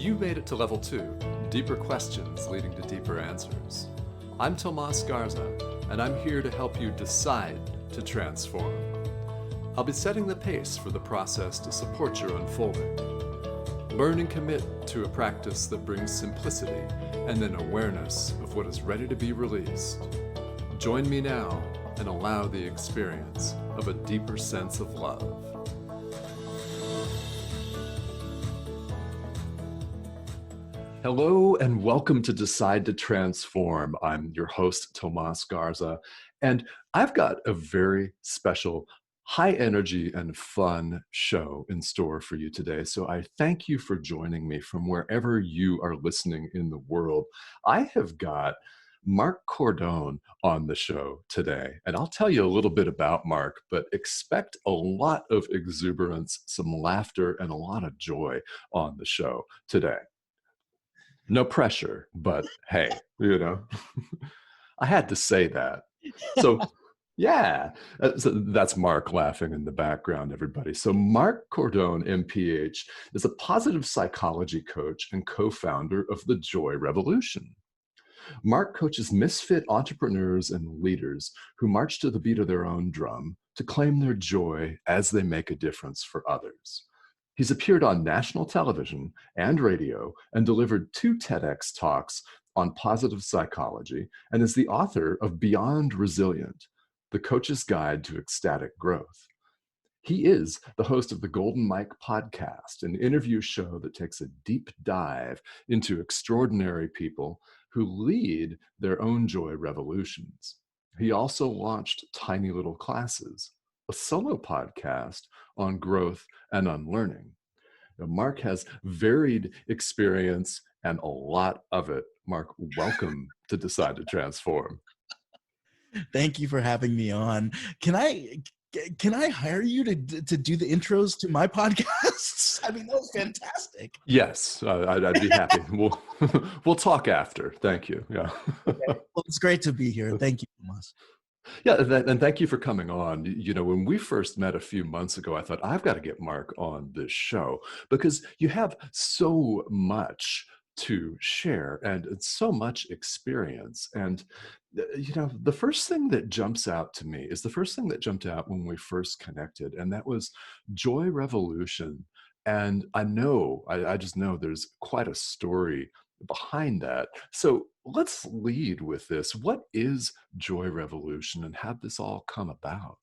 You made it to level 2, deeper questions leading to deeper answers. I'm Tomas Garza, and I'm here to help you decide to transform. I'll be setting the pace for the process to support your unfolding. Learn and commit to a practice that brings simplicity and an awareness of what is ready to be released. Join me now and allow the experience of a deeper sense of love. Hello and welcome to Decide to Transform. I'm your host, Tomas Garza, and I've got a very special, high energy and fun show in store for you today. So I thank you for joining me from wherever you are listening in the world. I have got Marc Cordon on the show today, and I'll tell you a little bit about Marc, but expect a lot of exuberance, some laughter, and a lot of joy on the show today. No pressure, but hey, I had to say that. So yeah, so that's Marc laughing in the background, everybody. So Marc Cordon, MPH, is a positive psychology coach and co-founder of the Joy Revolution. Marc coaches misfit entrepreneurs and leaders who march to the beat of their own drum to claim their joy as they make a difference for others. He's appeared on national television and radio and delivered 2 TEDx talks on positive psychology and is the author of Beyond Resilient, The Coach's Guide to Ecstatic Growth. He is the host of the Golden Mic podcast, an interview show that takes a deep dive into extraordinary people who lead their own joy revolutions. He also launched Tiny Little Classes, a solo podcast on growth and unlearning. Now, Marc has varied experience and a lot of it. Marc, welcome to Decide to Transform. Thank you for having me on. Can I hire you to do the intros to my podcasts? I mean, that was fantastic. Yes, I'd be happy. We'll talk after. Thank you. Yeah. Okay. Well, it's great to be here. Thank you, Tomas. Yeah, and thank you for coming on. When we first met a few months ago, I thought, I've got to get Marc on this show because you have so much to share and so much experience. And, the first thing that jumps out to me is the first thing that jumped out when we first connected, and that was Joy Revolution. And I just know there's quite a story behind that. So let's lead with this. What is Joy Revolution and how did this all come about?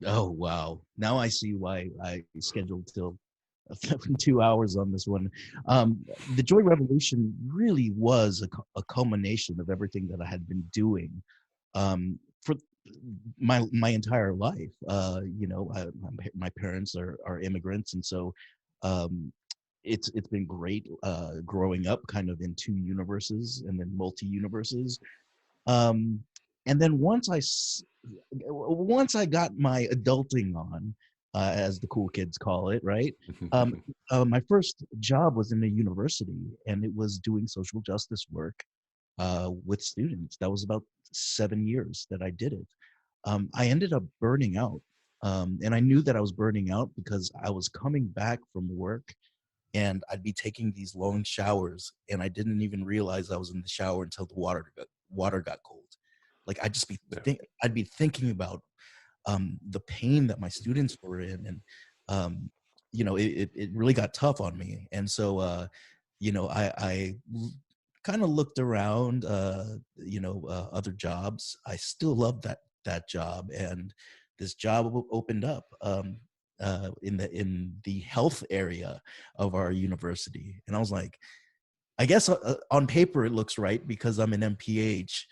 Oh, wow. Now I see why I scheduled till 2 hours on this one. The Joy Revolution really was a culmination of everything that I had been doing for my entire life. My parents are immigrants, and so it's been great growing up kind of in 2 universes and then multi-universes. And then once I got my adulting on, as the cool kids call it, right? My first job was in a university, and it was doing social justice work with students. That was about 7 years that I did it. I ended up burning out, and I knew that I was burning out because I was coming back from work and I'd be taking these long showers, and I didn't even realize I was in the shower until the water got cold. Like I'd be thinking about the pain that my students were in, and it really got tough on me. And so I kind of looked around other jobs. I still loved that job, and this job opened up in the health area of our university. And I was like, I guess on paper it looks right because I'm an MPH,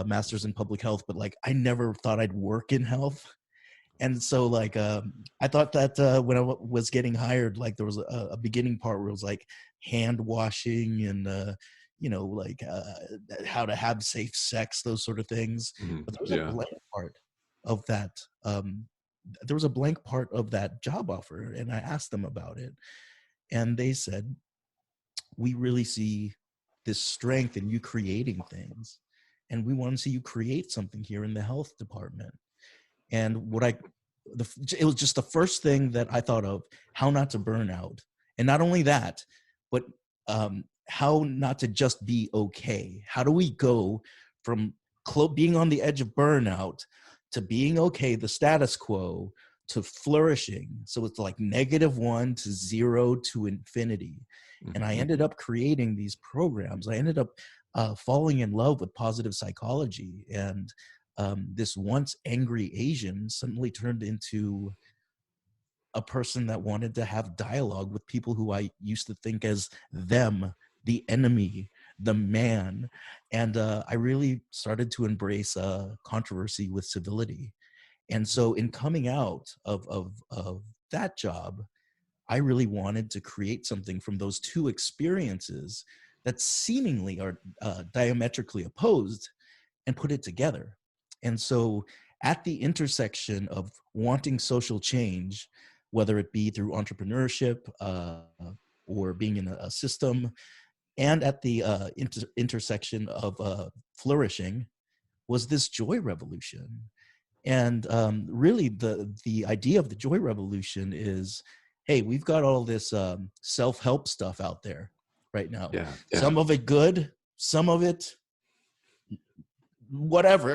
Master's in Public Health, but like I never thought I'd work in health. And so like I thought that when I was getting hired, like there was a beginning part where it was like hand washing and how to have safe sex, those sort of things. But there was a blank part of that. There was a blank part of that job offer, and I asked them about it, and they said, we really see this strength in you creating things, and we want to see you create something here in the health department. And it was just the first thing that I thought of, how not to burn out. And not only that, but how not to just be okay. How do we go from being on the edge of burnout to being okay, the status quo, to flourishing? So it's like -1 to 0 to infinity. And I Mhm. ended up creating these programs. I ended up falling in love with positive psychology. And this once angry Asian suddenly turned into a person that wanted to have dialogue with people who I used to think as them, the enemy, the man. And I really started to embrace controversy with civility. And so, in coming out of that job, I really wanted to create something from those two experiences that seemingly are diametrically opposed, and put it together. And so, at the intersection of wanting social change, whether it be through entrepreneurship or being in a system, and at the intersection of flourishing, was this joy revolution. And really, the idea of the joy revolution is, hey, we've got all this self-help stuff out there right now. Yeah, yeah. Some of it good, some of it whatever.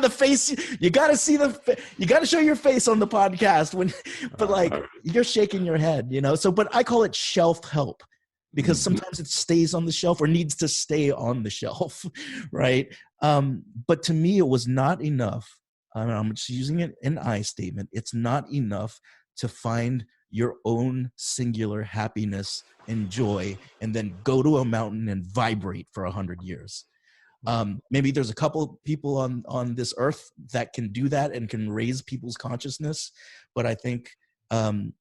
The face, you got to see you got to show your face on the podcast when, but like, Uh, you're shaking your head, so, but I call it shelf help, because mhm. sometimes it stays on the shelf or needs to stay on the shelf. Right. But to me, it was not enough. I'm just using it an I statement. It's not enough to find your own singular happiness and joy and then go to a mountain and vibrate for 100 years. Maybe there's a couple people on this earth that can do that and can raise people's consciousness, but I think um,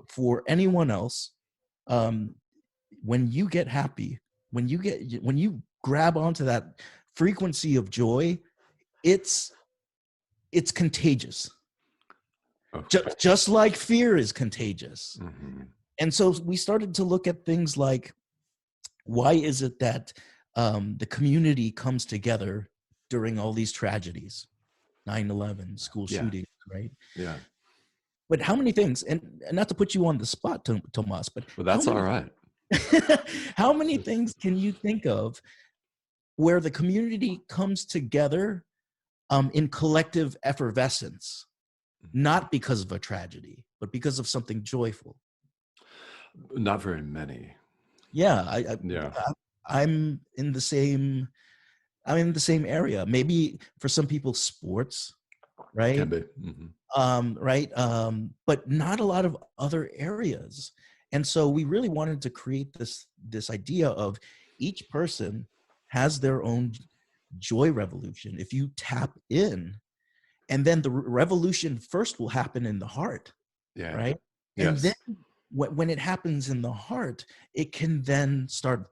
for anyone else, um, when you get happy, when you grab onto that frequency of joy, it's contagious, Okay. just like fear is contagious. Mhm. And so we started to look at things like, why is it that the community comes together during all these tragedies, 9/11, school Yeah, shootings, right? yeah. But how many things, and not to put you on the spot, Tomas, but Well, how that's many all right. how many things can you think of where the community comes together in collective effervescence, not because of a tragedy, but because of something joyful? Not very many. Yeah, Yeah, I'm in the same area. Maybe for some people, sports, can right? be. Mhm. Right. But not a lot of other areas. And so we really wanted to create this idea of each person has their own joy revolution. If you tap in, and then the revolution first will happen in the heart, Yeah. right? And then Yes. when it happens in the heart, it can then start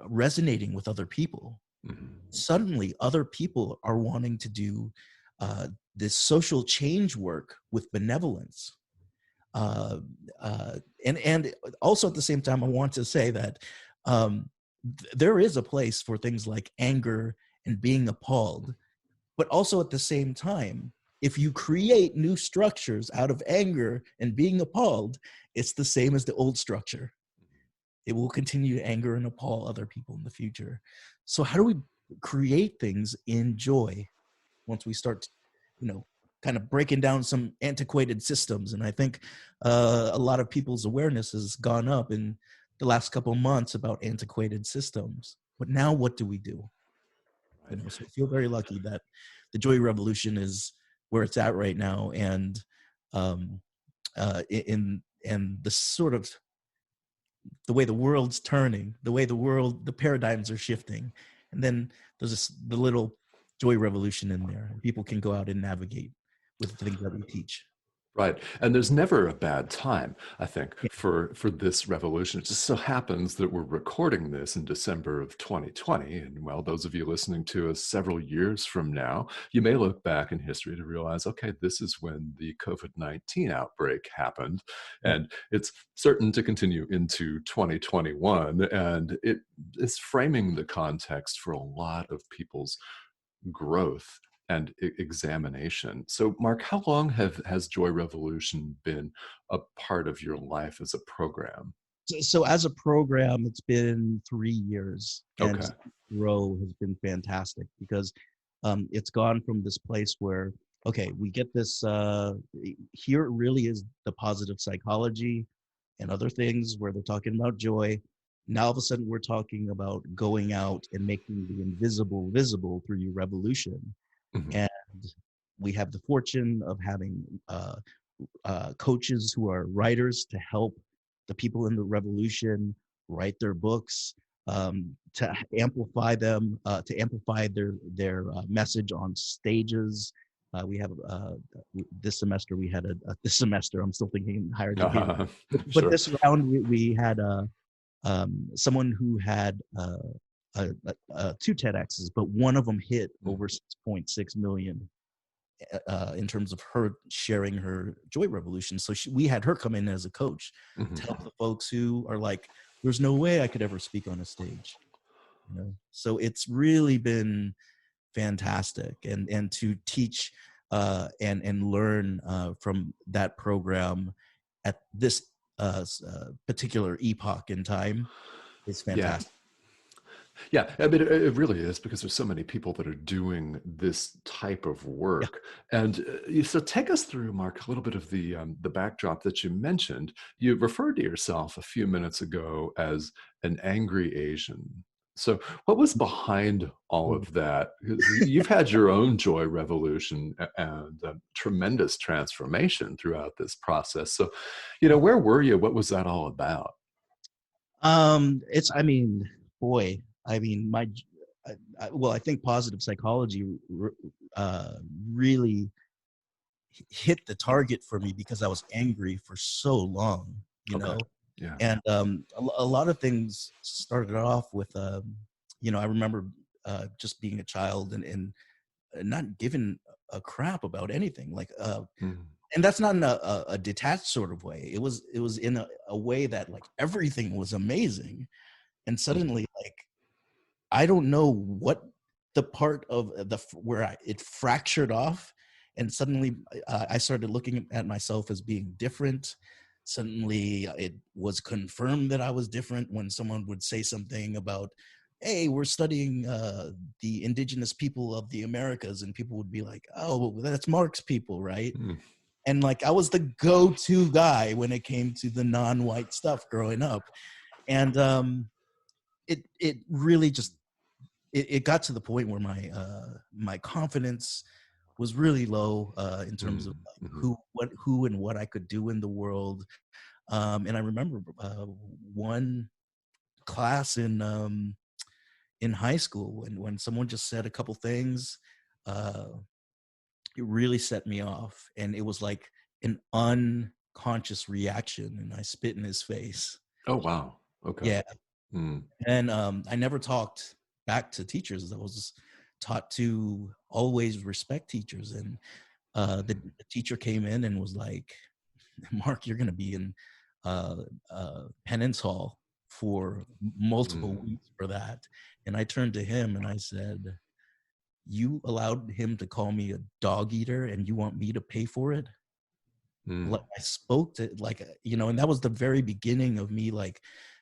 resonating with other people. Mhm. Suddenly other people are wanting to do uh, this social change work with benevolence. Uh, and also at the same time, I want to say that there is a place for things like anger and being appalled, but also at the same time, if you create new structures out of anger and being appalled, it's the same as the old structure. It will continue to anger and appall other people in the future. So how do we create things in joy once we start, you know, kind of breaking down some antiquated systems? And I think a lot of people's awareness has gone up in the last couple of months about antiquated systems. But now what do we do? Right. So I feel very lucky that the joy revolution is where it's at right now. And um, in and the sort of the way the world's turning, the paradigms are shifting. And then there's the little joy revolution in there, and people can go out and navigate with the things that we teach. Right. And there's never a bad time, I think, Yeah. for this revolution. It just so happens that we're recording this in December of 2020. And well, those of you listening to us several years from now, you may look back in history to realize, okay, this is when the COVID-19 outbreak happened. Yeah. And it's certain to continue into 2021. And it is framing the context for a lot of people's growth and examination. So, Mark, how long has Joy Revolution been a part of your life as a program? So as a program, it's been 3 years, and Okay. grow has been fantastic because it's gone from this place where, okay, we get this, here it really is the positive psychology and other things where they're talking about joy. Now all of a sudden we're talking about going out and making the invisible visible through your revolution. Mhm. And we have the fortune of having coaches who are writers to help the people in the revolution write their books, to amplify them, to amplify their message on stages. We have this semester we had this semester I'm still thinking higher education, but Sure. this round we had someone who had two TEDx's, but one of them hit Mhm. over 6.6 million in terms of her sharing her joy revolution. So we had her come in as a coach to Mhm. help the folks who are like, there's no way I could ever speak on a stage. So it's really been fantastic, and to teach and learn from that program at this particular epoch in time is Yeah. fantastic. Yeah, I mean, it really is because there's so many people that are doing this type of Yeah. work. And so take us through, Mark, a little bit of the backdrop that you mentioned. You referred to yourself a few minutes ago as an angry Asian. So what was behind all of that? Because you've had your own joy revolution and tremendous transformation throughout this process. So, where were you? What was that all about? I mean, boy, I mean, well, I think positive psychology uh, really hit the target for me because I was angry for so long, Okay. Yeah. and a lot of things started off with, I remember just being a child and not giving a crap about anything, like, Mm, and that's not in a detached sort of way. It was in a way that like everything was amazing, and mhm, suddenly like I don't know what the part of it fractured off, and suddenly I started looking at myself as being different. Suddenly, it was confirmed that I was different when someone would say something about, "Hey, we're studying the indigenous people of the Americas," and people would be like, "Oh, well, that's Marc's people, right?" mm, And like I was the go-to guy when it came to the non-white stuff growing up, and it really just it got to the point where my confidence was really low in terms of mm, like mhm. who and what I could do in the world. And I remember one class in high school when someone just said a couple things, uh, it really set me off, and it was like an unconscious reaction, and I spit in his face. Oh, wow. Okay. Yeah, Mm, and I never talked back to teachers. I was taught to always respect teachers, and mhm, the teacher came in and was like, "Mark, you're going to be in uh, penance hall for multiple mm, weeks for that." And I turned to him and I said, "You allowed him to call me a dog eater, and you want me to pay for it?" Like mm, I spoke to like and that was the very beginning of me like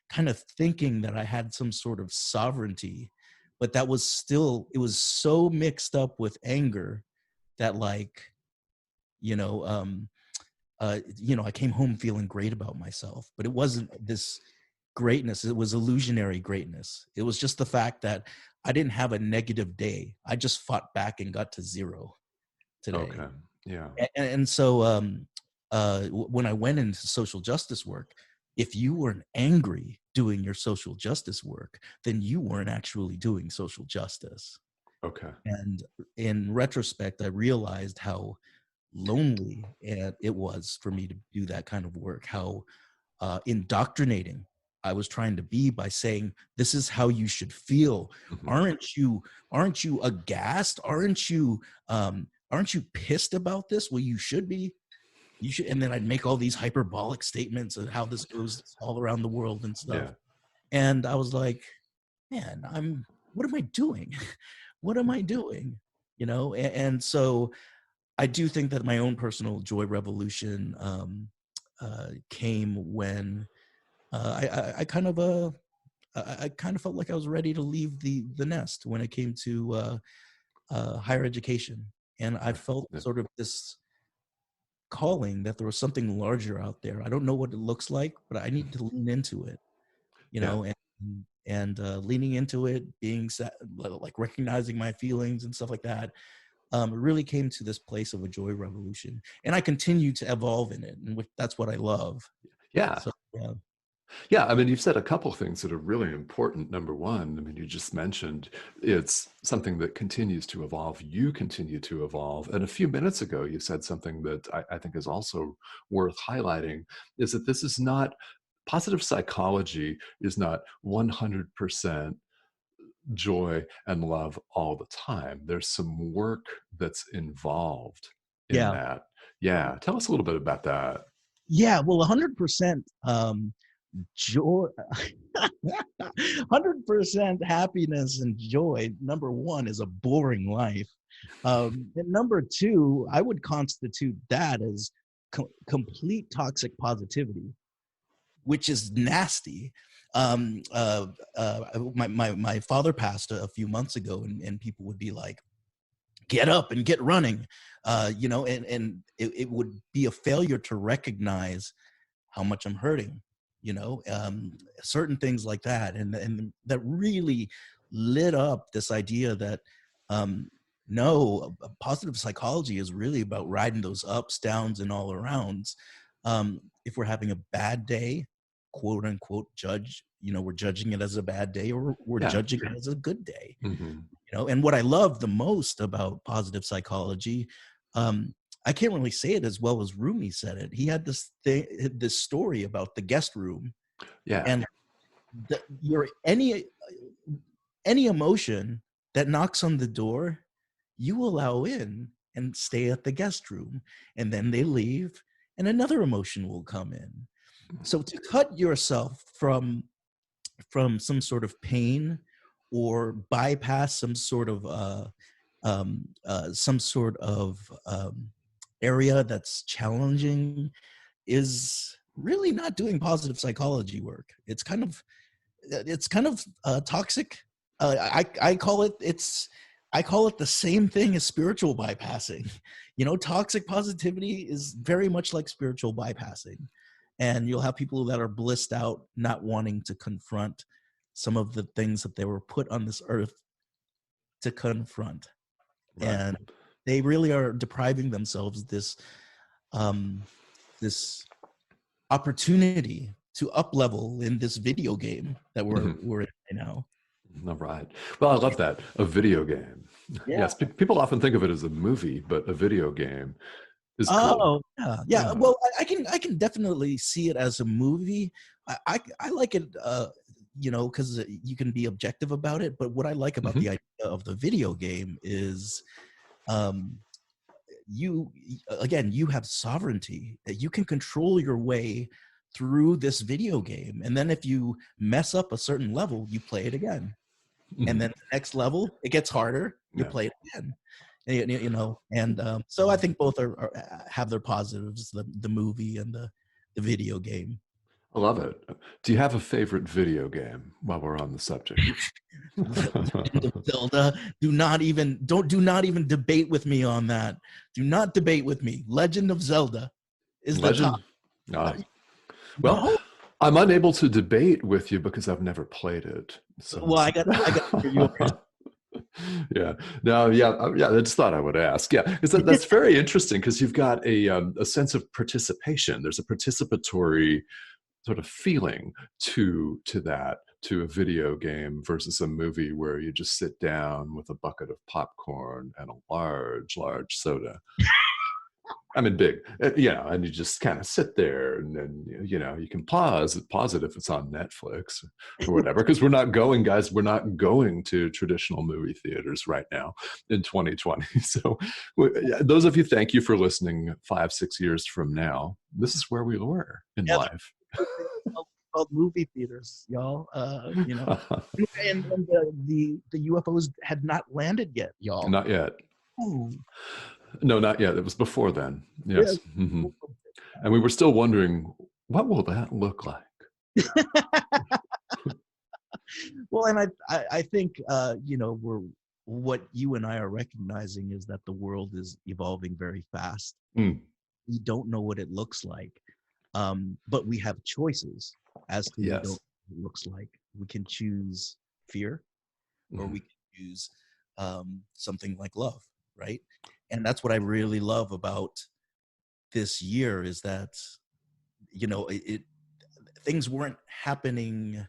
kind of thinking that I had some sort of sovereignty, but that was still it was so mixed up with anger that like you know um I came home feeling great about myself, but it wasn't this greatness. It was illusionary greatness. It was just the fact that I didn't have a negative day. I just fought back and got to zero today. okay. Yeah. And so when I went into social justice work, if you weren't angry doing your social justice work, then you weren't actually doing social justice. Okay. And in retrospect, I realized how lonely it was for me to do that kind of work, how indoctrinating I was trying to be by saying, this is how you should feel. Mhm, Aren't you aghast? Aren't you pissed about this? Well, you should be. You should. And then I'd make all these hyperbolic statements of how this goes all around the world and stuff. yeah. And I was like, man, what am I doing? What am I doing? And so I do think that my own personal joy revolution came when I kind of I kind of felt like I was ready to leave the nest when it came to higher education, and I Right. felt Yeah. sort of this calling that there was something larger out there. I don't know what it looks like, but I need to lean into it, you Yeah. know, and leaning into it, being like recognizing my feelings and stuff like that. It really came to this place of a joy revolution, and I continue to evolve in it, and that's what I love. Yeah. So yeah, Yeah, I mean, you've said a couple things that are really important. Number one, I mean, you just mentioned it's something that continues to evolve. You continue to evolve. And a few minutes ago, you said something that I think is also worth highlighting is that this is not positive psychology is not 100% joy and love all the time. There's some work that's involved in yeah, that. Yeah. Tell us a little bit about that. yeah. Well, 100% joy, 100% happiness and joy. Number one is a boring life. And number two, I would constitute that as complete toxic positivity, which is nasty. Um, uh, my father passed a few months ago, and people would be like, "Get up and get running," and it would be a failure to recognize how much I'm hurting, certain things like that, and that really lit up this idea that um, no, positive psychology is really about riding those ups, downs, and all arounds. If we're having a bad day, quote unquote, we're judging it as a bad day, or we're Yeah. judging it as a good day. Hmm. And what I love the most about positive psychology, um, I can't really say it as well as Rumi said it. He had this story about the guest room, Yeah. and your any emotion that knocks on the door, you allow in and stay at the guest room, and then they leave, and another emotion will come in. So to cut yourself from some sort of pain, or bypass some sort of area that's challenging, is really not doing positive psychology work. It's kind of toxic. I call it the same thing as spiritual bypassing. Toxic positivity is very much like spiritual bypassing, and you'll have people that are blissed out, not wanting to confront some of the things that they were put on this earth to confront, Right. and they really are depriving themselves um, this opportunity to up level in this video game that we're Mhm. we're in right now. All right. Well, I love that. A video game. Yeah. Yes, people often think of it as a movie, but a video game is cool. Oh, yeah, yeah. Yeah. Well, I can definitely see it as a movie. I like it, because you can be objective about it. But what I like about the Hmm. idea of the video game is, um, you again, you have sovereignty. That you can control your way through this video game, and then if you mess up a certain level, you play it again, and then Hmm. the next level it gets harder, you Yeah. play it again. And so I think both have their positives, the movie and the video game. I love it. Do you have a favorite video game while we're on the subject? Legend of Zelda. Do not even debate with me on that. Do not debate with me. Legend of Zelda is the top. Legend? Ah, well, No. I'm unable to debate with you because I've never played it. So, Well, I got to hear yours. yeah, no, yeah, yeah. I just thought I would ask. Yeah, because that's very interesting because you've got a sense of participation. There's a participatory sort of feeling to a video game versus a movie where you just sit down with a bucket of popcorn and a large soda. I mean, big, and you just kind of sit there, and then you can pause it if it's on Netflix or whatever. Because we're not going, guys. We're not going to traditional movie theaters right now in 2020. So, yeah, those of you, thank you for listening. 5, 6 years from now, this is where we were in Yeah, life. there's a thing called movie theaters, y'all. And the UFOs had not landed yet, y'all. Not yet. Oh, No, not yet. It was before then. yeah. Yes. Hmm. And we were still wondering, what will that look like? Well, and I think we're what you and I are recognizing is that the world is evolving very fast. Mm, We don't know what it looks like, but we have choices as to we don't yes. know what it looks like. We can choose fear, or Mhm. we can choose something like love, right? And that's what I really love about this year is that it things weren't happening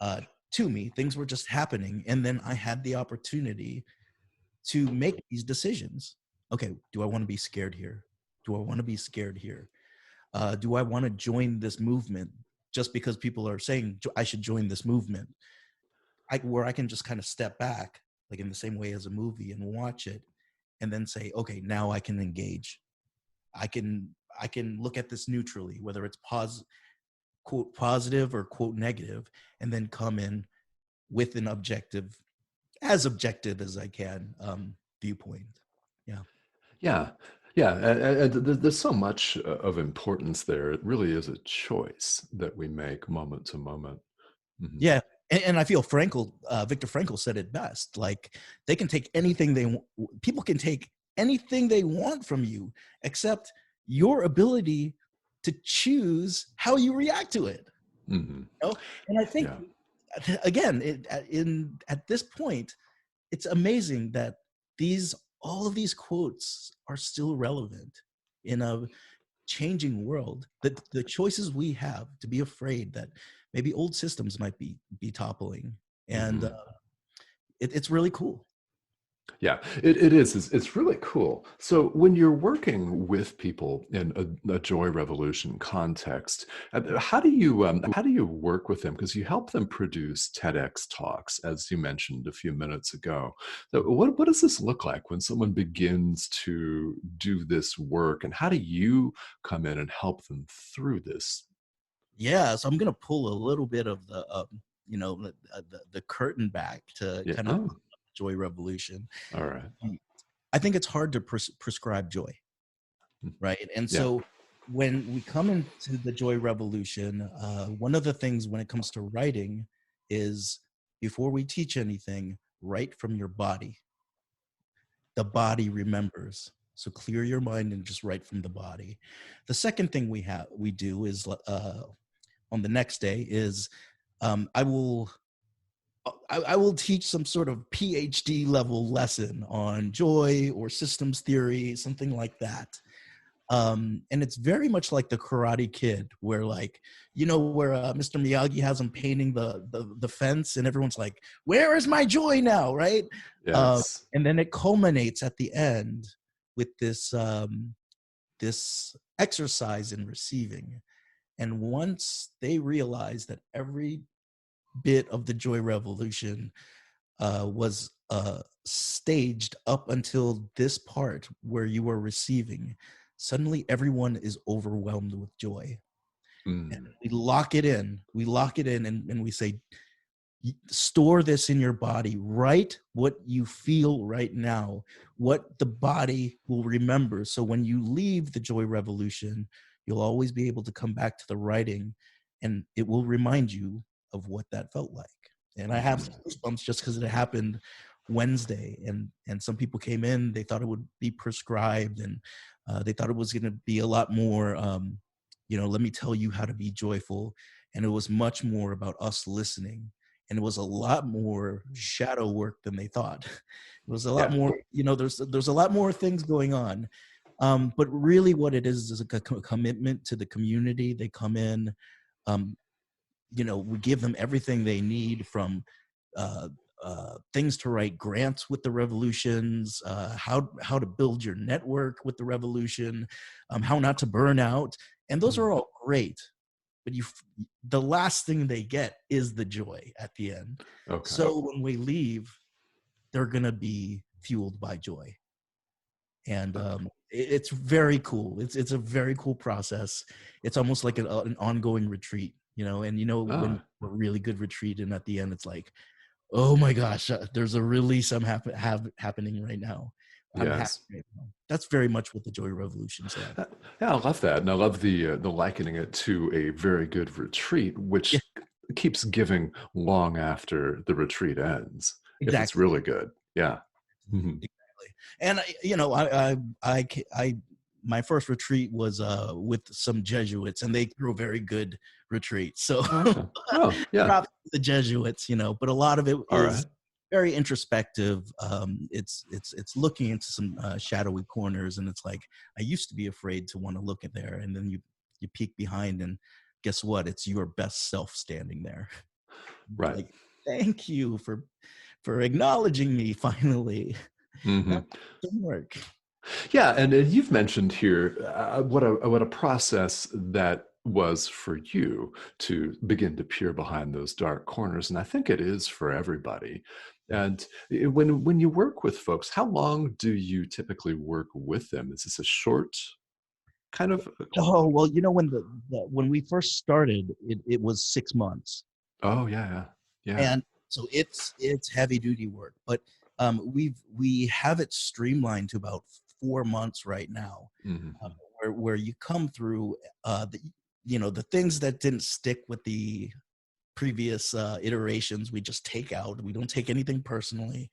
uh, to me. Things were just happening. And then I had the opportunity to make these decisions. Okay, do I want to be scared here? Do I want to be scared here? Do I want to join this movement just because people are saying I should join this movement? Where I can just kind of step back, like in the same way as a movie, and watch it, and then say, okay, now I can engage. I can look at this neutrally, whether it's quote positive or quote negative, and then come in with an objective as I can viewpoint. Yeah. Yeah. Yeah. And there's so much of importance there. It really is a choice that we make moment to moment. Mhm. Yeah. And I feel Viktor Frankl said it best. Like they can take anything people can take anything they want from you, except your ability to choose how you react to it. Mhm. And I think Yeah. again, at this point, it's amazing that these all of these quotes are still relevant in a changing world. That the choices we have to be afraid that maybe old systems might be toppling, and Mhm. it's really cool. Yeah, it is. It's really cool. So when you're working with people in a joy revolution context, how do you work with them? Because you help them produce TEDx talks, as you mentioned a few minutes ago. So what does this look like when someone begins to do this work, and how do you come in and help them through this? Yeah, so I'm gonna pull a little bit of the curtain back to Yeah. kind of Oh, joy revolution. all right. Um, I think it's hard to prescribe joy, Mm, right? And yeah. so when we come into the joy revolution, one of the things when it comes to writing is before we teach anything, write from your body. The body remembers. So clear your mind and just write from the body. The second thing we do is on the next day is I will I will teach some sort of PhD level lesson on joy or systems theory, something like that. And it's very much like the Karate Kid, where where Mr. Miyagi has him painting the fence, and everyone's like, "Where is my joy now?" Right? Uh, Yes. and then it culminates at the end with this exercise in receiving. And once they realize that every bit of the joy revolution was staged up until this part where you are receiving, suddenly everyone is overwhelmed with joy. And Mm, we lock it in. We lock it in and we say, store this in your body. Write what you feel right now, what the body will remember. So when you leave the joy revolution, you'll always be able to come back to the writing and it will remind you of what that felt like. And I have mhm. some goosebumps just because it happened Wednesday, and some people came in, they thought it would be prescribed, and they thought it was going to be a lot more let me tell you how to be joyful. And it was much more about us listening, and it was a lot more shadow work than they thought. It was a lot Yeah. more, there's a lot more things going on. But really what it is a commitment to the community. They come in, um, we give them everything they need from uh, things to write grants with the revolutions, how to build your network with the revolution, how not to burn out, and those Mm, are all great. But the last thing they get is the joy at the end. okay. So when we leave, they're gonna be fueled by joy, and it's very cool. It's a very cool process. It's almost like an ongoing retreat, and when Ah, a really good retreat, and at the end, it's like, oh my gosh, there's a release happening right now. I'm happy yes. right now. that's very much what the Joy Revolution's like. Yeah, I love that, and I love the likening it to a very good retreat, Yeah, which keeps giving long after the retreat ends, if it's exactly. really good. Yeah. Mhm. Exactly. And I my first retreat was with some Jesuits, and they threw a very good retreat. So Okay. Oh, yeah. props to the Jesuits, but a lot of it All right. is very introspective. It's looking into some shadowy corners, and it's like I used to be afraid to want to look at there, and then you peek behind, and guess what? It's your best self standing there. Right. Like, thank you for acknowledging me finally. Now Mhm. some work. Yeah, and you've mentioned here what a process that was for you to begin to peer behind those dark corners, and I think it is for everybody. And when you work with folks, how long do you typically work with them? Is this a short kind of? Oh well, when we first started, it was 6 months, Oh yeah, yeah, and so it's heavy duty work. But we have it streamlined to about 4 months right now, yeah. Hmm. where you come through the things that didn't stick with the previous iterations. We just take out. We don't take anything personally,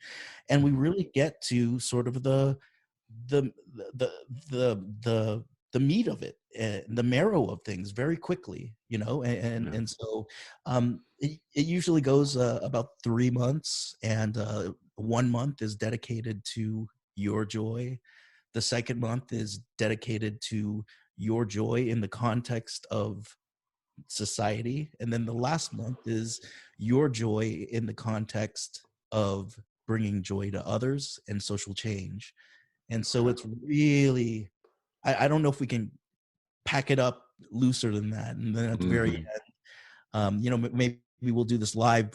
and we really get to sort of the the the the the meat of it, the marrow of things very quickly, Yeah, and so it usually goes about 3 months, and 1 month is dedicated to your joy. The second month is dedicated to your joy in the context of society, and then the last month is your joy in the context of bringing joy to others and social change. And so okay. it's really, I don't know if we can pack it up looser than that. And then at the very Hmm. end, maybe we'll do this live,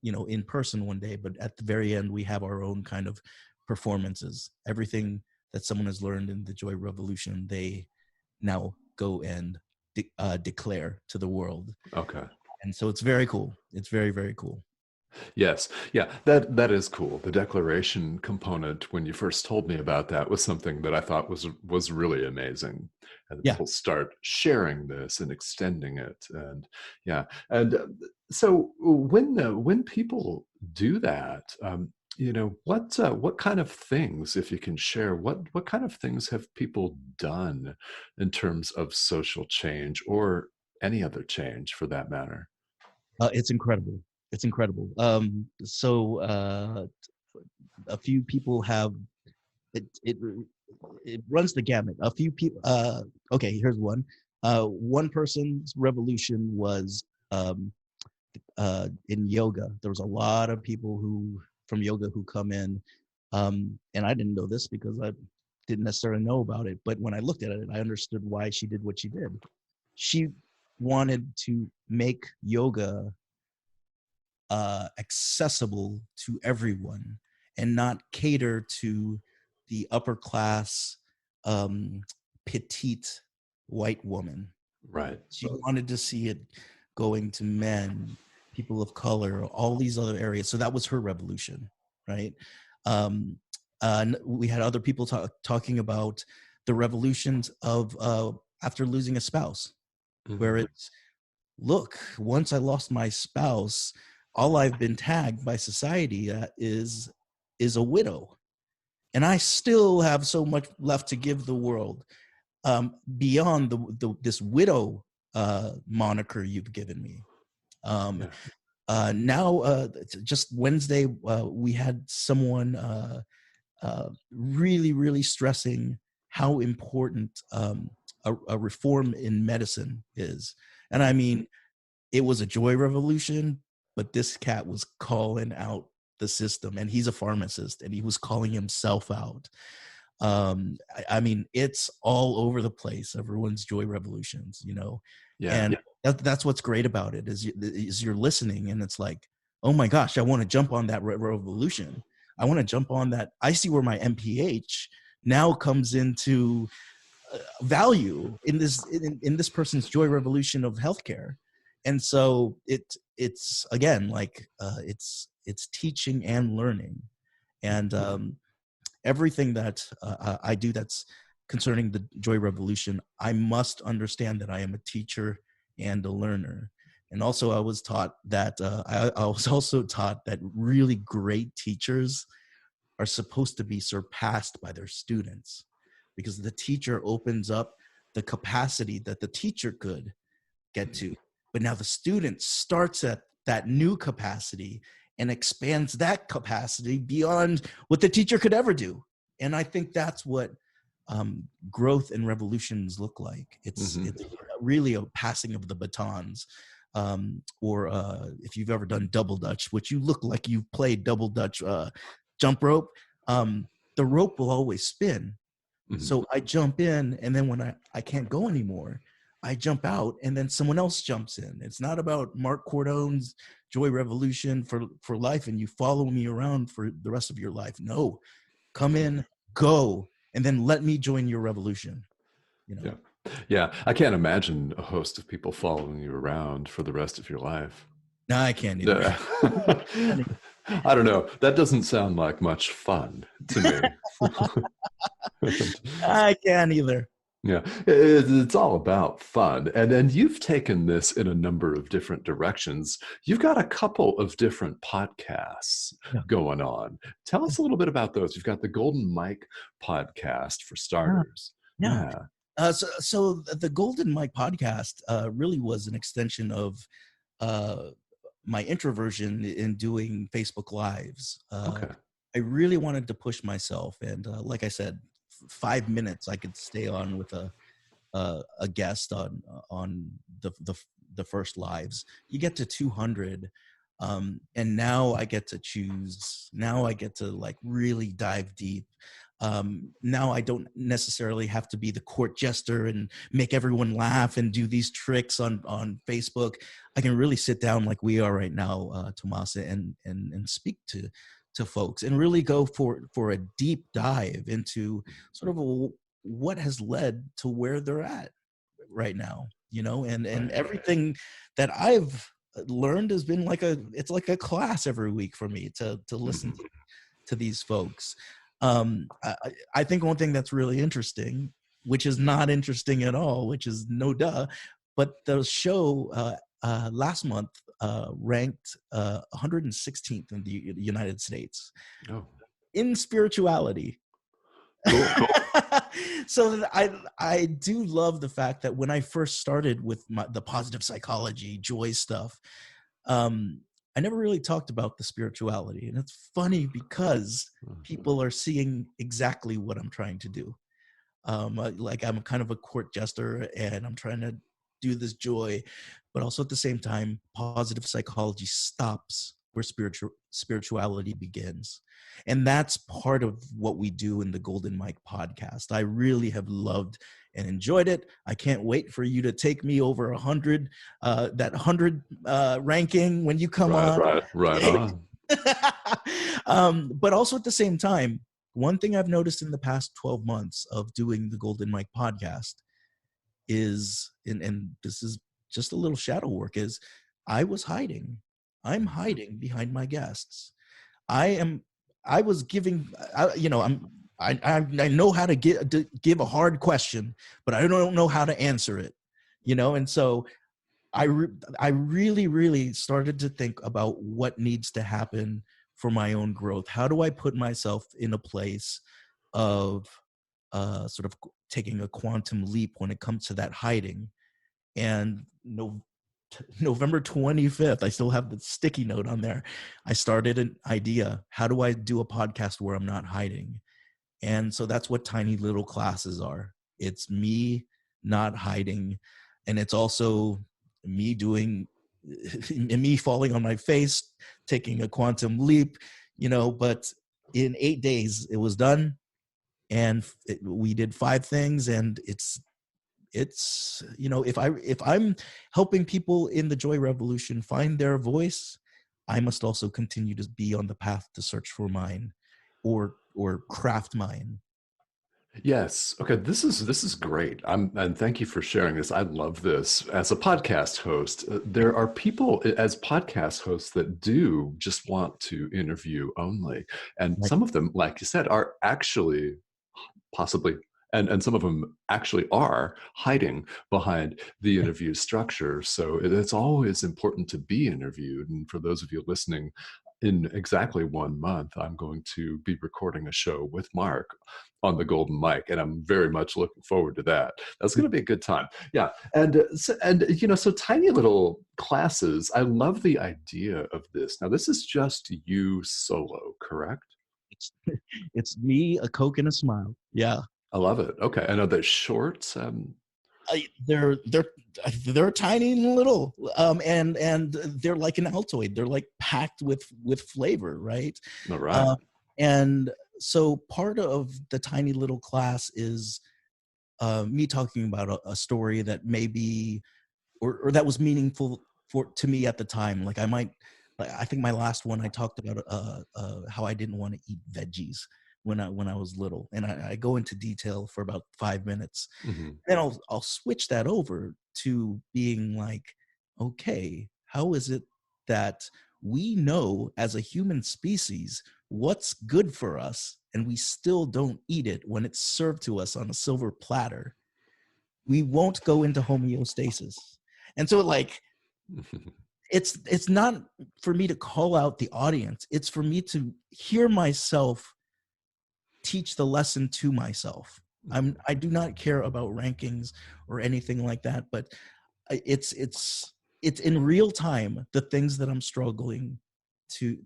in person one day. But at the very end, we have our own kind of performances. Everything that someone has learned in the Joy Revolution, they now go and declare to the world. Okay. And so it's very cool. It's very, very cool. Yes. Yeah, that is cool. The declaration component, when you first told me about that, was something that I thought was really amazing. And Yeah. people start sharing this and extending it, and yeah. And so when people do that, what kind of things, if you can share, what kind of things have people done in terms of social change or any other change for that matter? It's incredible. It's incredible. So a few people have it. It runs the gamut. A few people. Okay, here's one. One person's revolution was in yoga. There was a lot of people who from yoga who come in, and I didn't know this because I didn't necessarily know about it. But when I looked at it, I understood why she did what she did. She wanted to make yoga accessible to everyone and not cater to the upper class, um, petite white woman. Right. She wanted to see it going to men, people of color, all these other areas. So that was her revolution, right? Um, we had other people talking about the revolutions of after losing a spouse, where Mhm. it's, look, once I lost my spouse, all I've been tagged by society is a widow, and I still have so much left to give the world, beyond this widow moniker you've given me. Um, Yeah. Now, just Wednesday, we had someone really, really stressing how important a reform in medicine is, and I mean, it was a joy revolution, but this cat was calling out the system, and he's a pharmacist, and he was calling himself out. I mean, it's all over the place. Everyone's joy revolutions, Yeah. and that's what's great about it is you're listening, and it's like, oh my gosh, I want to jump on that revolution. I want to jump on that. I see where my MPH now comes into value in this person's joy revolution of healthcare. And so it's again like it's teaching and learning, and everything that I do that's concerning the Joy Revolution, I must understand that I am a teacher and a learner. And also, I was taught that I was also taught that really great teachers are supposed to be surpassed by their students, because the teacher opens up the capacity that the teacher could get to. But now the student starts at that new capacity and expands that capacity beyond what the teacher could ever do. And I think that's what growth and revolutions look like. It's really a passing of the batons. Or if you've ever done double dutch, which you look like you've played double dutch jump rope, the rope will always spin. So I jump in, and then when I can't go anymore, I jump out, and then someone else jumps in. It's not about Marc Cordon's Joy Revolution for life, and you follow me around for the rest of your life. No, come in, go, and then let me join your revolution. You know? Yeah. Yeah. I can't imagine a host of people following you around for the rest of your life. No, I can't either. Yeah. I don't know. That doesn't sound like much fun to me. I can't either. Yeah, it's all about fun. And you've taken this in a number of different directions. You've got a couple of different podcasts Yeah. going on. Tell us a little bit about those. You've got the Golden Mike podcast for starters. Yeah. Yeah. So the Golden Mike podcast really was an extension of my introversion in doing Facebook Lives. Okay. I really wanted to push myself, and like I said, 5 minutes I could stay on with a guest on the first lives. You get to 200, and now I get to choose. Now I get to like really dive deep. Now I don't necessarily have to be the court jester and make everyone laugh and do these tricks on Facebook. I can really sit down like we are right now, Tomasa, and speak to folks and really go for a deep dive into sort of what has led to where they're at right now, you know, and everything that I've learned has been it's like a class every week for me to listen to these folks. I think one thing that's really interesting, which is not interesting at all, which is no duh, but the show last month ranked 116th in the United States in spirituality. Cool. So I do love the fact that when I first started with the positive psychology, joy stuff, I never really talked about the spirituality. And it's funny because people are seeing exactly what I'm trying to do. Like I'm kind of a court jester and I'm trying to do this joy, but also at the same time, positive psychology stops where spirituality begins. And that's part of what we do in the Golden Mike podcast. I really have loved and enjoyed it. I can't wait for you to take me over 100, that 100 ranking when you come on. Right on. But also at the same time, one thing I've noticed in the past 12 months of doing the Golden Mike podcast is, and this is just a little shadow work, is I'm hiding behind my guests. I was giving, you know, I know how to give a hard question, but I don't know how to answer it, you know? And so I really started to think about what needs to happen for my own growth. How do I put myself in a place of sort of taking a quantum leap when it comes to that hiding? And November 25th, I still have the sticky note on there. I started an idea. How do I do a podcast where I'm not hiding? And so that's what tiny little classes are. It's me not hiding. And it's also me doing, me falling on my face, taking a quantum leap, you know, but in 8 days it was done. And we did 5 things, and it's, you know, if I'm helping people in the Joy Revolution find their voice, I must also continue to be on the path to search for mine or craft mine. Yes. Okay. This is great. And thank you for sharing this. I love this. As a podcast host, there are people as podcast hosts that do just want to interview only, and Like, some of them, like you said, are actually possibly, and some of them actually are hiding behind the interview structure. So it's always important to be interviewed. And for those of you listening, in exactly 1 month, I'm going to be recording a show with Mark on the Golden Mic, and I'm very much looking forward to that. That's going to be a good time. Yeah, and so tiny little classes. I love the idea of this. Now, this is just you solo, correct? it's, it's me, a Coke, and a smile. Yeah. I love it. Okay, I know that short. They're tiny and little, and they're like an Altoid. They're like packed with flavor, right? All right. Um, and so part of the tiny little class is me talking about a story that maybe or that was meaningful for to me at the time. Like I think my last one I talked about how I didn't want to eat veggies when I was little, and I go into detail for about 5 minutes. Hmm. Then I'll switch that over to being like, okay, how is it that we know as a human species what's good for us and we still don't eat it when it's served to us on a silver platter? We won't go into homeostasis. And so like it's not for me to call out the audience. It's for me to hear myself teach the lesson to myself. I do not care about rankings or anything like that, but it's in real time the things that I'm struggling to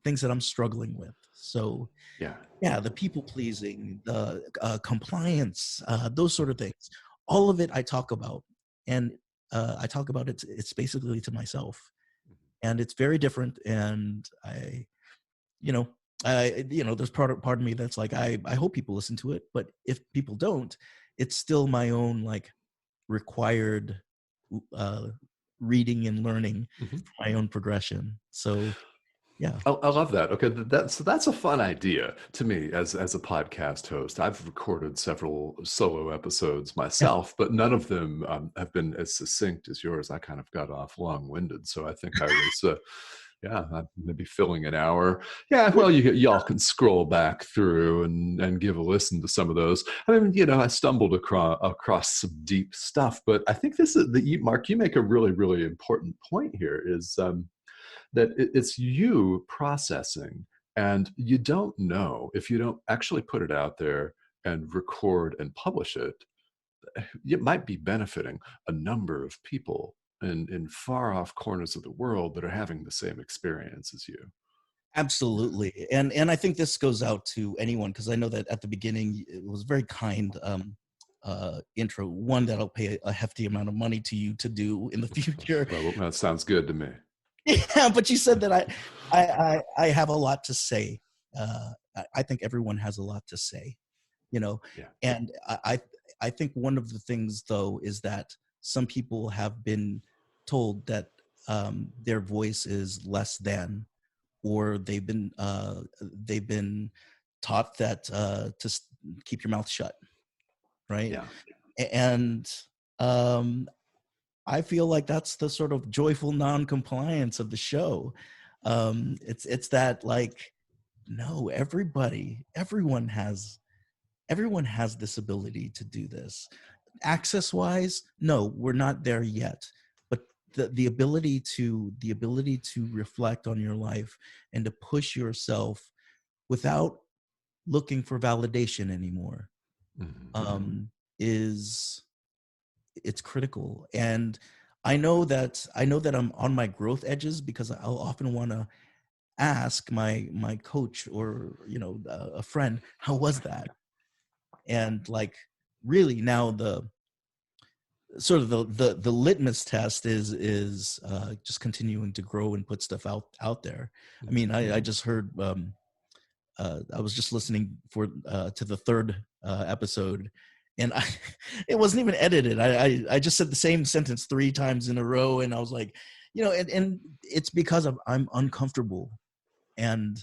things that I'm struggling with. So Yeah. yeah, the people pleasing, the compliance, those sort of things. All of it I talk about, and I talk about it. It's basically to myself, and it's very different. And you know, there's part of me that's like, I hope people listen to it, but if people don't, it's still my own like required uh, reading and learning Hmm. for my own progression. So yeah, I love that. Okay, that's a fun idea to me as a podcast host. I've recorded several solo episodes yeah, myself, but none of them have been as succinct as yours. I kind of got off long-winded, so I think I was, yeah, maybe filling an hour. Yeah, well, y'all can scroll back through and give a listen to some of those. I mean, I stumbled across some deep stuff, but I think this is Mark. You make a really really important point here. Is that it's you processing, and you don't know if you don't actually put it out there and record and publish it. It might be benefiting a number of people in far off corners of the world that are having the same experience as you. absolutely. And I think this goes out to anyone, because I know that at the beginning it was very kind intro, one that I'll pay a hefty amount of money to you to do in the future. Well, that sounds good to me. Yeah, but you said that I have a lot to say. I think everyone has a lot to say, you know, Yeah. and I think one of the things though is that some people have been told that their voice is less than, or they've been taught that keep your mouth shut, right? Yeah. And um, I feel like that's the sort of joyful non-compliance of the show. It's that like, no, everyone has this ability to do this. Access wise, no, we're not there yet. But the ability to reflect on your life and to push yourself without looking for validation anymore Hmm. um, is it's critical. And I know that I'm on my growth edges, because I'll often want to ask my coach, or a friend, how was that? And like, really now the sort of the litmus test is just continuing to grow and put stuff out there. I mean, I just heard I was just listening to the third episode, and it wasn't even edited. I just said the same sentence 3 times in a row, and I was like, and it's because I'm uncomfortable, and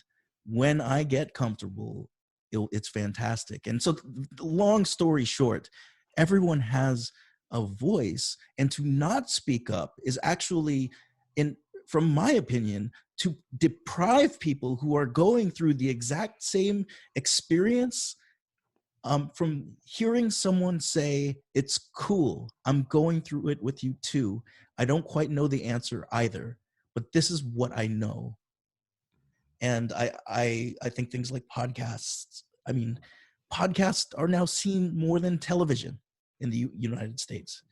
when I get comfortable, it's fantastic. And so, long story short, everyone has a voice, and to not speak up is actually, in from my opinion, to deprive people who are going through the exact same experience from hearing someone say, it's cool, I'm going through it with you too. I don't quite know the answer either, but this is what I know. And I think things like podcasts, I mean, podcasts are now seen more than television in the United States.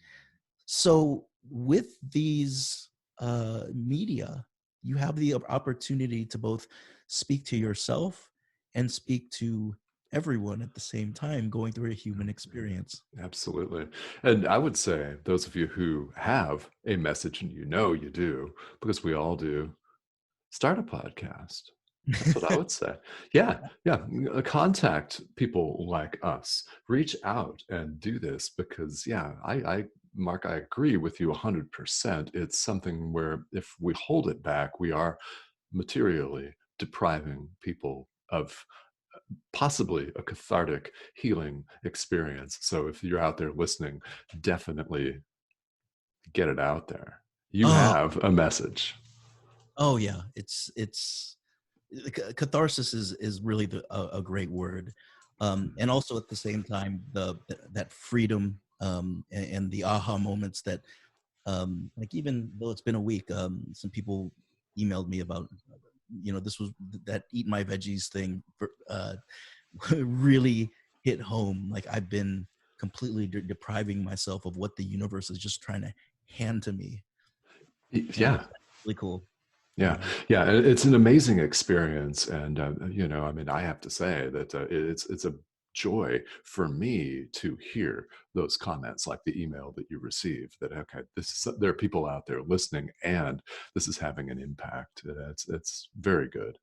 So with these media, you have the opportunity to both speak to yourself and speak to everyone at the same time, going through a human experience. Absolutely. And I would say those of you who have a message, and you know you do, because we all do, start a podcast. That's what I would say. Yeah, yeah. Contact people like us. Reach out and do this because, yeah, Mark, I agree with you 100%. It's something where if we hold it back, we are materially depriving people of possibly a cathartic healing experience. So if you're out there listening, definitely get it out there. You Oh, have a message. oh yeah. It's catharsis is really a great word. And also at the same time, that freedom and the aha moments that, like, even though it's been a week, some people emailed me about, this was that eat my veggies thing really hit home. Like, I've been completely depriving myself of what the universe is just trying to hand to me, and Yeah. it's really cool. Yeah, yeah, it's an amazing experience, and I mean, I have to say that it's a joy for me to hear those comments, like the email that you received. That okay, there are people out there listening, and this is having an impact. It's very good.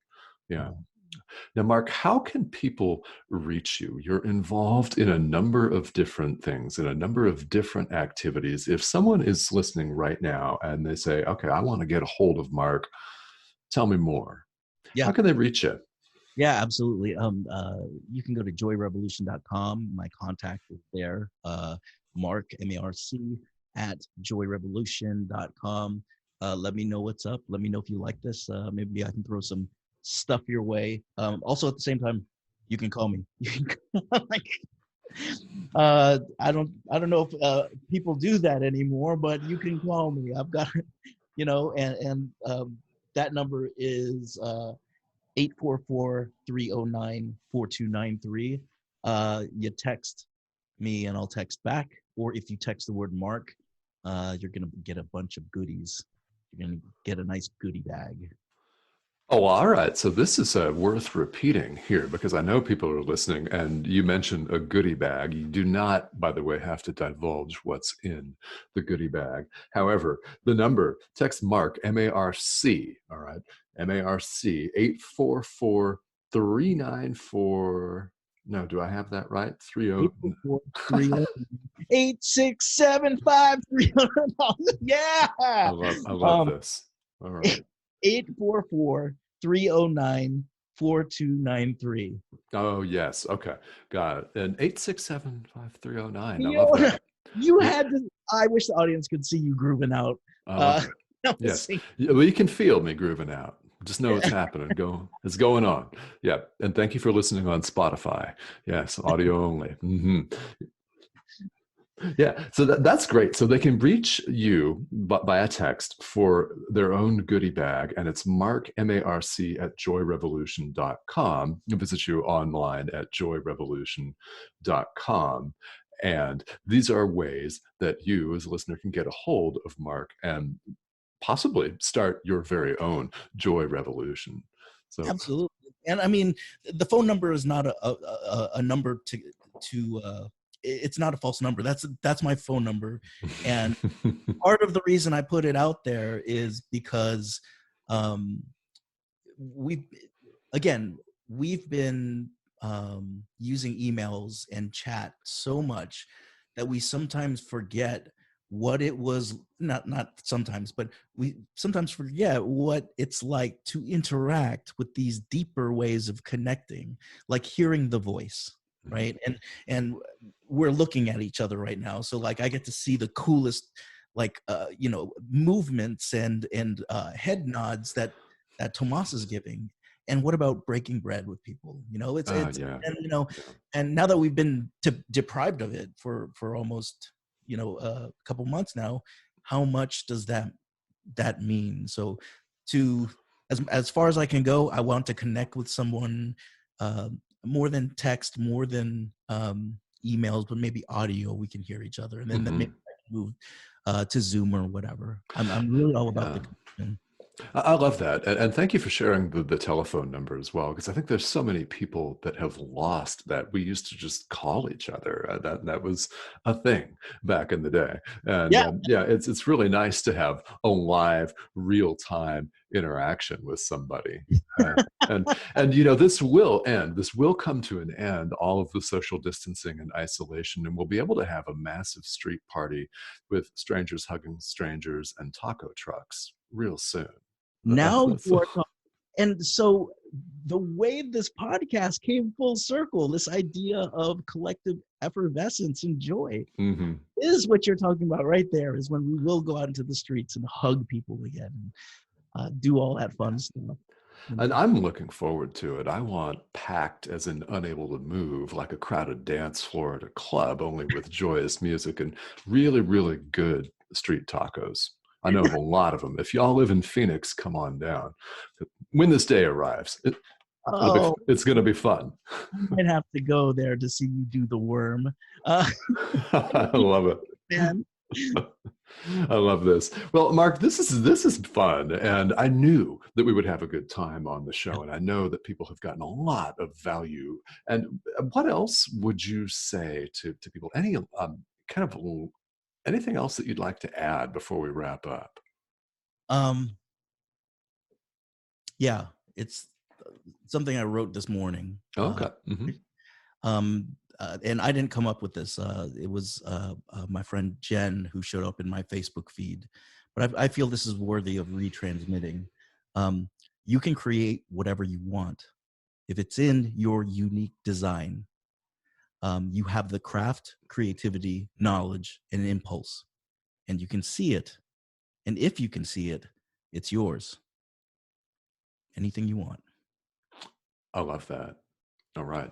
Yeah. Yeah. Now, Mark, how can people reach you? You're involved in a number of different things, in a number of different activities. If someone is listening right now and they say, okay, I want to get a hold of Mark, tell me more. Yeah. How can they reach you? Yeah, absolutely. You can go to joyrevolution.com. My contact is there. Marc, M-A-R-C, at joyrevolution.com. Let me know what's up. Let me know if you like this. Maybe I can throw some stuff your way. Also, at the same time, you can call me. You can like, I don't know if people do that anymore, but you can call me. I've got, and that number is 844-309-4293. You text me and I'll text back. Or if you text the word Mark, you're going to get a bunch of goodies. You're going to get a nice goodie bag. Oh, all right. So this is worth repeating here because I know people are listening, and you mentioned a goodie bag. You do not, by the way, have to divulge what's in the goodie bag. However, the number, text Mark, M-A-R-C, all right, M-A-R-C, 844-394. No, do I have that right? 30. 844-309-8675-300. Yeah. I love Um, this. All right. 844-309-4293. Oh, yes. Okay. Got it. And 867-5309. I You love know, that. you Yeah. had to. I wish the audience could see you grooving out. I Uh, love it. that was Yes. Well, you can feel me grooving out. Just know it's happening. It's going on. Yeah. And thank you for listening on Spotify. Yes. Audio only. Yeah. So that's great. So they can reach you by a text for their own goodie bag. And it's Marc, M-A-R-C, at joyrevolution.com. You visit you online at joyrevolution.com. And these are ways that you, as a listener, can get a hold of Marc and possibly start your very own Joy Revolution. So, absolutely. And I mean, the phone number is not a number to. It's not a false number. That's my phone number, and part of the reason I put it out there is because um, we again we've been using emails and chat so much that we sometimes forget what it was, not sometimes, but we sometimes forget what it's like to interact with these deeper ways of connecting, like hearing the voice, Mhm. right? And we're looking at each other right now, so like I get to see the coolest, like movements and head nods that Tomas is giving. And what about breaking bread with people? It's Yeah, and yeah. and now that we've been deprived of it for almost a couple months now, how much does that mean? So to as far as I can go, I want to connect with someone, more than text, more than emails, but maybe audio. We can hear each other, and then that maybe Hmm. I can move to Zoom or whatever. I'm really all about the Yeah. connection. I love that. And thank you for sharing the telephone number as well, because I think there's so many people that have lost that. We used to just call each other. That was a thing back in the day. And Yeah. yeah, it's really nice to have a live, real time interaction with somebody. Uh, and this will end. This will come to an end. All of the social distancing and isolation, and we'll be able to have a massive street party with strangers hugging strangers and taco trucks real soon. Now That's you are talking. And so the way this podcast came full circle, this idea of collective effervescence and joy, mhm. is what you're talking about right there, is when we will go out into the streets and hug people again, and do all that fun stuff. And I'm looking forward to it. I want packed, as in unable to move, like a crowded dance floor at a club, only with joyous music and really, really good street tacos. I know of a lot of them. If y'all live in Phoenix, come on down. When this day arrives, Oh, it's going to be fun. I might have to go there to see you do the worm. Uh, I love it. man. I love this. Well, Mark, this is fun, and I knew that we would have a good time on the show, and I know that people have gotten a lot of value. And what else would you say to people? Any kind of anything else that you'd like to add before we wrap up? Um, yeah, it's something I wrote this morning. Okay. Hmm. And I didn't come up with this. It was my friend Jen who showed up in my Facebook feed. But I feel this is worthy of retransmitting. Um, you can create whatever you want if it's in your unique design. You have the craft, creativity, knowledge, and impulse, and you can see it. And if you can see it, it's yours. Anything you want. I love that. All right.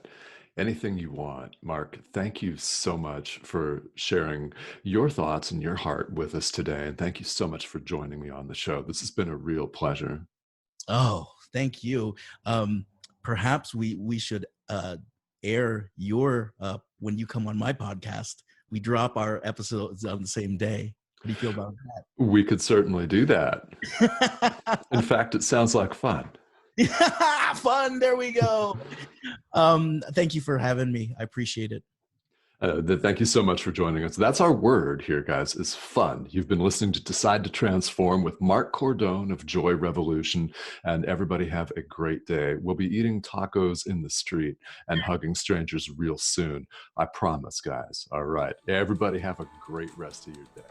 Anything you want. Mark, thank you so much for sharing your thoughts and your heart with us today. And thank you so much for joining me on the show. This has been a real pleasure. Oh, thank you. Perhaps we should air your when you come on my podcast. We drop our episodes on the same day. What do you feel about We could certainly do that. that? In fact, it sounds like fun. Fun. There we go. Thank you for having me. I appreciate it. Thank you so much for joining us. That's our word here, guys, is fun. You've been listening to Decide to Transform with Marc Cordon of Joy Revolution, and everybody have a great day. We'll be eating tacos in the street and hugging strangers real soon. I promise, guys. All right. Everybody have a great rest of your day.